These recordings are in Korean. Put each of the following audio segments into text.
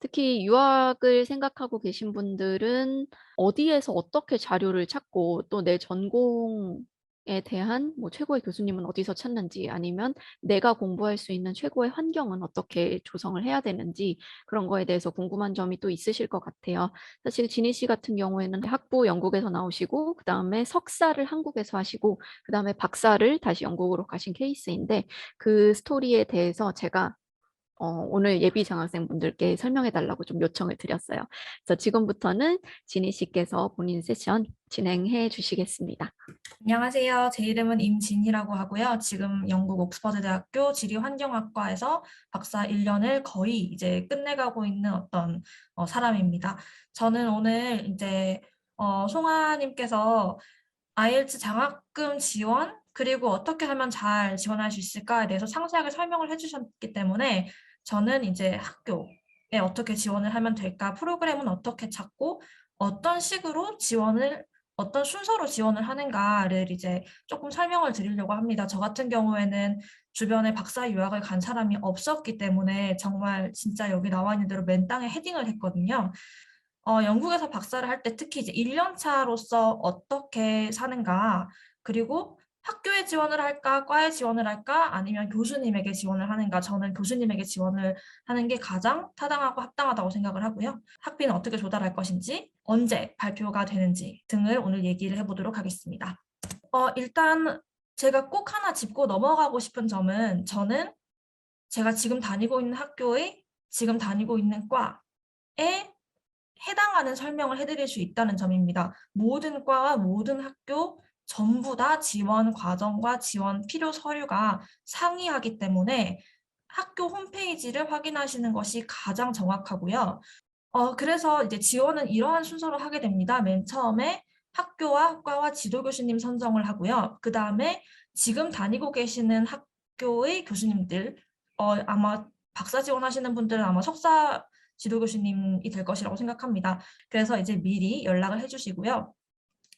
특히 유학을 생각하고 계신 분들은 어디에서 어떻게 자료를 찾고 또 내 전공에 대한 뭐 최고의 교수님은 어디서 찾는지 아니면 내가 공부할 수 있는 최고의 환경은 어떻게 조성을 해야 되는지 그런 거에 대해서 궁금한 점이 또 있으실 것 같아요. 사실 지니 씨 같은 경우에는 학부 영국에서 나오시고 그다음에 석사를 한국에서 하시고 그다음에 박사를 다시 영국으로 가신 케이스인데 그 스토리에 대해서 제가 오늘 예비 장학생분들께 설명해 달라고 좀 요청을 드렸어요. 그래서 지금부터는 지니 씨께서 본인 세션 진행해 주시겠습니다. 안녕하세요. 제 이름은 임진희라고 하고요. 지금 영국 옥스퍼드 대학교 지리환경학과에서 박사 1년을 거의 이제 끝내가고 있는 어떤 사람입니다. 저는 오늘 이제 송하님께서 IELTS 장학금 지원 그리고 어떻게 하면 잘 지원할 수 있을까에 대해서 상세하게 설명을 해주셨기 때문에 저는 이제 학교에 어떻게 지원을 하면 될까, 프로그램은 어떻게 찾고 어떤 식으로 어떤 순서로 지원을 하는가를 이제 조금 설명을 드리려고 합니다. 저 같은 경우에는 주변에 박사 유학을 간 사람이 없었기 때문에 정말 진짜 여기 나와 있는 대로 맨 땅에 헤딩을 했거든요. 영국에서 박사를 할 때 특히 이제 1년 차로서 어떻게 사는가, 그리고 학교에 지원을 할까, 과에 지원을 할까, 아니면 교수님에게 지원을 하는가. 저는 교수님에게 지원을 하는 게 가장 타당하고 합당하다고 생각을 하고요. 학비는 어떻게 조달할 것인지, 언제 발표가 되는지 등을 오늘 얘기를 해보도록 하겠습니다. 일단 제가 꼭 하나 짚고 넘어가고 싶은 점은 저는 제가 지금 다니고 있는 학교의 지금 다니고 있는 과에 해당하는 설명을 해드릴 수 있다는 점입니다. 모든 과와 모든 학교 전부 다 지원 과정과 지원 필요 서류가 상이하기 때문에 학교 홈페이지를 확인하시는 것이 가장 정확하고요. 그래서 이제 지원은 이러한 순서로 하게 됩니다. 맨 처음에 학교와 과와 지도 교수님 선정을 하고요. 그 다음에 지금 다니고 계시는 학교의 교수님들, 아마 박사 지원하시는 분들은 아마 석사 지도 교수님이 될 것이라고 생각합니다. 그래서 이제 미리 연락을 해주시고요.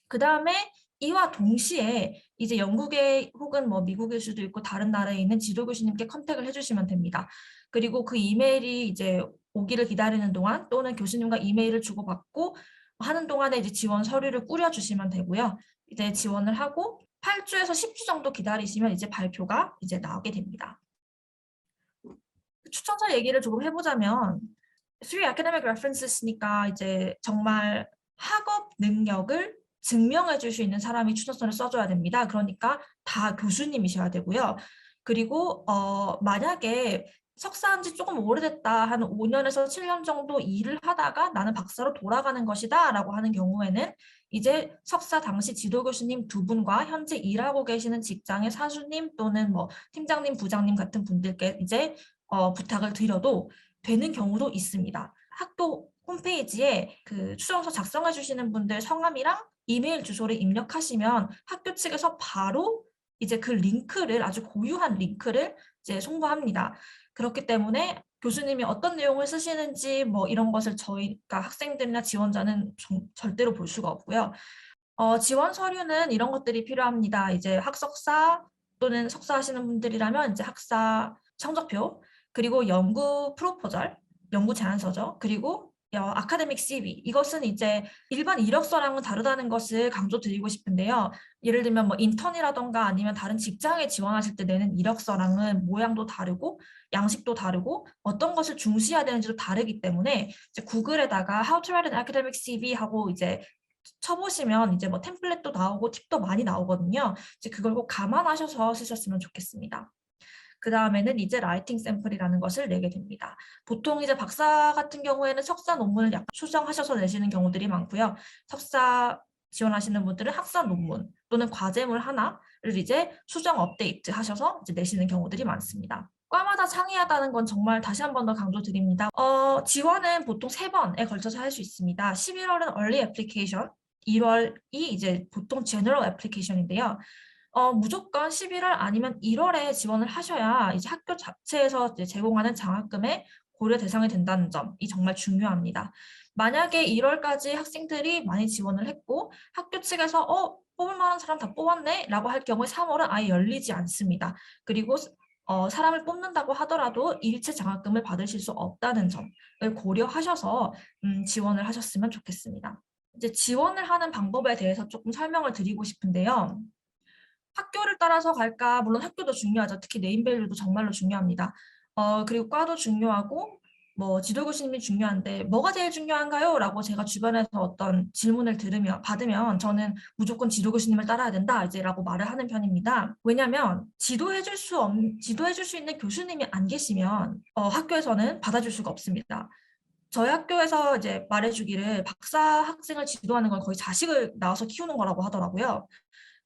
그 다음에 이와 동시에 이제 영국에 혹은 뭐 미국일 수도 있고 다른 나라에 있는 지도 교수님께 컨택을 해주시면 됩니다. 그리고 그 이메일이 이제 오기를 기다리는 동안 또는 교수님과 이메일을 주고받고 하는 동안에 이제 지원 서류를 뿌려주시면 되고요. 이제 지원을 하고 8주에서 10주 정도 기다리시면 이제 발표가 이제 나오게 됩니다. 추천서 얘기를 조금 해보자면 Three academic references니까 이제 정말 학업 능력을 증명해 줄 수 있는 사람이 추천서를 써줘야 됩니다. 그러니까 다 교수님이셔야 되고요. 그리고 만약에 석사한 지 조금 오래됐다, 한 5년에서 7년 정도 일을 하다가 나는 박사로 돌아가는 것이다 라고 하는 경우에는 이제 석사 당시 지도 교수님 두 분과 현재 일하고 계시는 직장의 사수님 또는 뭐 팀장님, 부장님 같은 분들께 이제 부탁을 드려도 되는 경우도 있습니다. 학교 홈페이지에 그 추천서 작성해 주시는 분들 성함이랑 이메일 주소를 입력하시면 학교 측에서 바로 이제 그 링크를, 아주 고유한 링크를 이제 송부합니다. 그렇기 때문에 교수님이 어떤 내용을 쓰시는지 뭐 이런 것을 저희가 학생들이나 지원자는 절대로 볼 수가 없고요. 지원 서류는 이런 것들이 필요합니다. 이제 학석사 또는 석사 하시는 분들이라면 이제 학사 성적표, 그리고 연구 프로포절, 연구 제안서죠. 그리고 아카데믹 CV. 이것은 이제 일반 이력서랑은 다르다는 것을 강조드리고 싶은데요. 예를 들면 뭐 인턴이라던가 아니면 다른 직장에 지원하실 때 내는 이력서랑은 모양도 다르고 양식도 다르고 어떤 것을 중시해야 되는지도 다르기 때문에 이제 구글에다가 How to write an academic CV 하고 이제 쳐보시면 이제 뭐 템플릿도 나오고 팁도 많이 나오거든요. 이제 그걸 꼭 감안하셔서 쓰셨으면 좋겠습니다. 그 다음에는 이제 라이팅 샘플이라는 것을 내게 됩니다. 보통 이제 박사 같은 경우에는 석사 논문을 수정하셔서 내시는 경우들이 많고요. 석사 지원하시는 분들은 학사 논문 또는 과제물 하나를 이제 수정 업데이트 하셔서 이제 내시는 경우들이 많습니다. 과마다 상이하다는 건 정말 다시 한 번 더 강조드립니다. 지원은 보통 3번에 걸쳐서 할 수 있습니다. 11월은 early application, 1월이 이제 보통 general application인데요. 무조건 11월 아니면 1월에 지원을 하셔야 이제 학교 자체에서 이제 제공하는 장학금의 고려 대상이 된다는 점이 정말 중요합니다. 만약에 1월까지 학생들이 많이 지원을 했고 학교 측에서 뽑을 만한 사람 다 뽑았네 라고 할 경우에 3월은 아예 열리지 않습니다. 그리고 사람을 뽑는다고 하더라도 일체 장학금을 받으실 수 없다는 점을 고려하셔서 지원을 하셨으면 좋겠습니다. 이제 지원을 하는 방법에 대해서 조금 설명을 드리고 싶은데요. 학교를 따라서 갈까? 물론 학교도 중요하죠. 특히 네임밸류도 정말로 중요합니다. 그리고 과도 중요하고 뭐 지도 교수님이 중요한데 뭐가 제일 중요한가요? 라고 제가 주변에서 어떤 질문을 받으면 저는 무조건 지도 교수님을 따라야 된다 이제라고 말을 하는 편입니다. 왜냐하면 지도해줄 수 있는 교수님이 안 계시면 학교에서는 받아줄 수가 없습니다. 저희 학교에서 이제 말해주기를 박사 학생을 지도하는 건 거의 자식을 낳아서 키우는 거라고 하더라고요.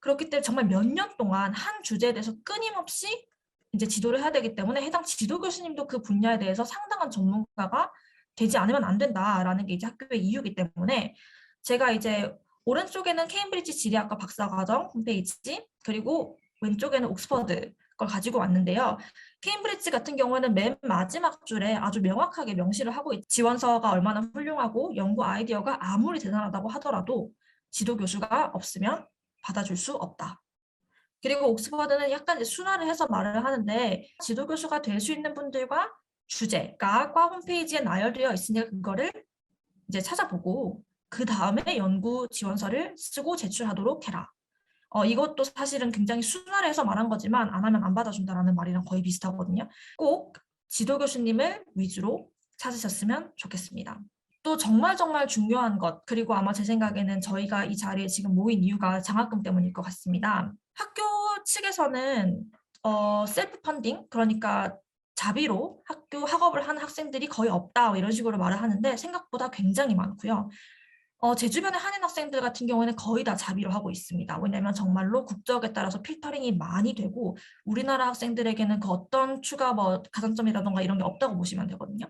그렇기 때문에 정말 몇 년 동안 한 주제에 대해서 끊임없이 이제 지도를 해야 되기 때문에 해당 지도 교수님도 그 분야에 대해서 상당한 전문가가 되지 않으면 안 된다라는 게 이제 학교의 이유이기 때문에 제가 이제 오른쪽에는 케임브리지 지리학과 박사과정 홈페이지 그리고 왼쪽에는 옥스퍼드 걸 가지고 왔는데요. 케임브리지 같은 경우에는 맨 마지막 줄에 아주 명확하게 명시를 하고 지원서가 얼마나 훌륭하고 연구 아이디어가 아무리 대단하다고 하더라도 지도 교수가 없으면 받아줄 수 없다. 그리고 옥스퍼드는 약간 이제 순화를 해서 말을 하는데 지도 교수가 될 수 있는 분들과 주제가 과 홈페이지에 나열되어 있으니까 그거를 이제 찾아보고 그 다음에 연구 지원서를 쓰고 제출하도록 해라. 이것도 사실은 굉장히 순화를 해서 말한 거지만 안 하면 안 받아준다라는 말이랑 거의 비슷하거든요. 꼭 지도 교수님을 위주로 찾으셨으면 좋겠습니다. 또 정말 중요한 것, 그리고 아마 제 생각에는 저희가 이 자리에 지금 모인 이유가 장학금 때문일 것 같습니다. 학교 측에서는 셀프 펀딩, 그러니까 자비로 학업을 하는 학생들이 거의 없다 이런 식으로 말을 하는데 생각보다 굉장히 많고요. 제 주변의 한인 학생들 같은 경우에는 거의 다 자비로 하고 있습니다. 왜냐하면 정말로 국적에 따라서 필터링이 많이 되고 우리나라 학생들에게는 그 어떤 추가 뭐 가산점이라던가 이런 게 없다고 보시면 되거든요.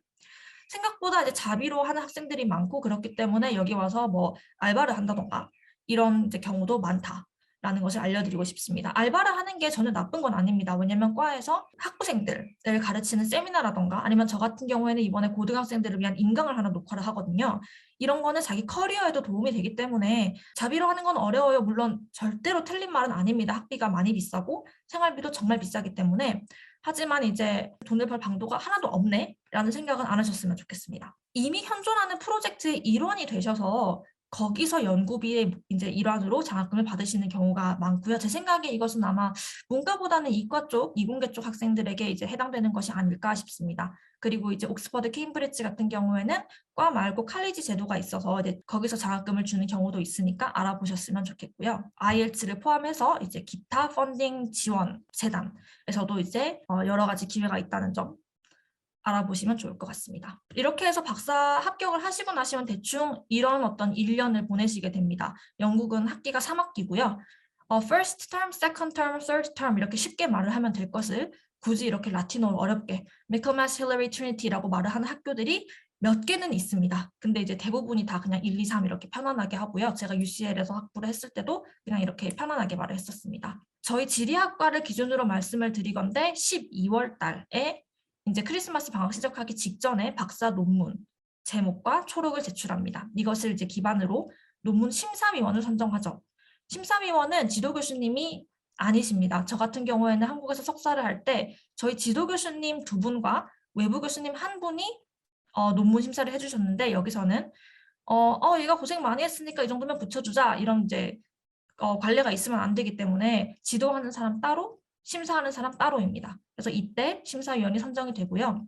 생각보다 이제 자비로 하는 학생들이 많고 그렇기 때문에 여기 와서 뭐 알바를 한다던가 이런 이제 경우도 많다라는 것을 알려드리고 싶습니다. 알바를 하는 게 전혀 나쁜 건 아닙니다. 왜냐하면 과에서 학부생들을 가르치는 세미나라던가 아니면 저 같은 경우에는 이번에 고등학생들을 위한 인강을 하나 녹화를 하거든요. 이런 거는 자기 커리어에도 도움이 되기 때문에 자비로 하는 건 어려워요. 물론 절대로 틀린 말은 아닙니다. 학비가 많이 비싸고 생활비도 정말 비싸기 때문에 하지만 이제 돈을 벌 방도가 하나도 없네 라는 생각은 안 하셨으면 좋겠습니다. 이미 현존하는 프로젝트의 일원이 되셔서 거기서 연구비의 이제 일환으로 장학금을 받으시는 경우가 많고요. 제 생각에 이것은 아마 문과보다는 이과 쪽, 이공계 쪽 학생들에게 이제 해당되는 것이 아닐까 싶습니다. 그리고 이제 옥스퍼드, 케임브리지 같은 경우에는 과 말고 칼리지 제도가 있어서 이제 거기서 장학금을 주는 경우도 있으니까 알아보셨으면 좋겠고요. IELTS를 포함해서 이제 기타 펀딩 지원 재단에서도 이제 여러 가지 기회가 있다는 점 알아보시면 좋을 것 같습니다. 이렇게 해서 박사 합격을 하시고 나시면 대충 이런 어떤 1년을 보내시게 됩니다. 영국은 학기가 3학기고요. first term, second term, third term 이렇게 쉽게 말을 하면 될 것을 굳이 이렇게 라틴어로 어렵게 미커마스, 힐러리, 트리니티라고 말을 하는 학교들이 몇 개는 있습니다. 근데 이제 대부분이 다 그냥 1, 2, 3 이렇게 편안하게 하고요. 제가 UCL에서 학부를 했을 때도 그냥 이렇게 편안하게 말을 했었습니다. 저희 지리학과를 기준으로 말씀을 드리건데 12월 달에 이제 크리스마스 방학 시작하기 직전에 박사 논문 제목과 초록을 제출합니다. 이것을 이제 기반으로 논문 심사위원을 선정하죠. 심사위원은 지도 교수님이 아니십니다. 저 같은 경우에는 한국에서 석사를 할 때 저희 지도 교수님 2분과 외부 교수님 1분이 논문 심사를 해주셨는데 여기서는 얘가 고생 많이 했으니까 이 정도면 붙여주자 이런 이제 관례가 있으면 안 되기 때문에 지도하는 사람 따로 심사하는 사람 따로입니다. 그래서 이때 심사위원이 선정이 되고요.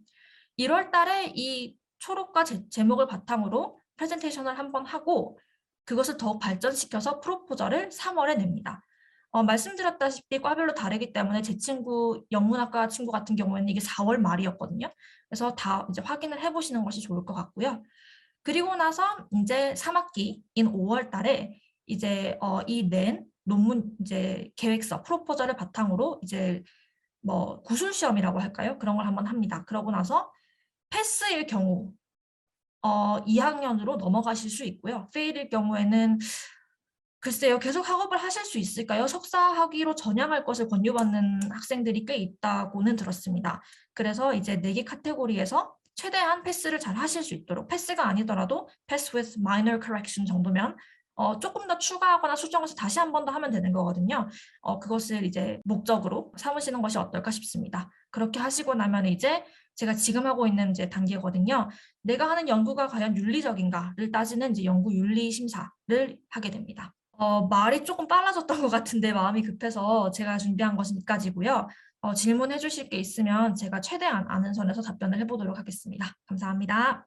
1월 달에 이 초록과 제목을 바탕으로 프레젠테이션을 한번 하고 그것을 더욱 발전시켜서 프로포저를 3월에 냅니다. 말씀드렸다시피 과별로 다르기 때문에 제 친구 영문학과 친구 같은 경우에는 이게 4월 말이었거든요. 그래서 다 이제 확인을 해보시는 것이 좋을 것 같고요. 그리고 나서 이제 3학기인 5월 달에 이제 이 낸 논문 이제 계획서 프로포저를 바탕으로 이제 뭐 구술 시험이라고 할까요? 그런 걸 한번 합니다. 그러고 나서 패스일 경우 2학년으로 넘어가실 수 있고요. 페일일 경우에는 글쎄요, 계속 학업을 하실 수 있을까요? 석사학위로 전향할 것을 권유받는 학생들이 꽤 있다고는 들었습니다. 그래서 이제 4개 카테고리에서 최대한 패스를 잘 하실 수 있도록 패스가 아니더라도 패스 with minor correction 정도면 조금 더 추가하거나 수정해서 다시 한 번 더 하면 되는 거거든요. 그것을 이제 목적으로 삼으시는 것이 어떨까 싶습니다. 그렇게 하시고 나면 이제 제가 지금 하고 있는 이제 단계거든요. 내가 하는 연구가 과연 윤리적인가를 따지는 이제 연구 윤리 심사를 하게 됩니다. 말이 조금 빨라졌던 것 같은데 마음이 급해서 제가 준비한 것은 여기까지고요. 질문해 주실 게 있으면 제가 최대한 아는 선에서 답변을 해 보도록 하겠습니다. 감사합니다.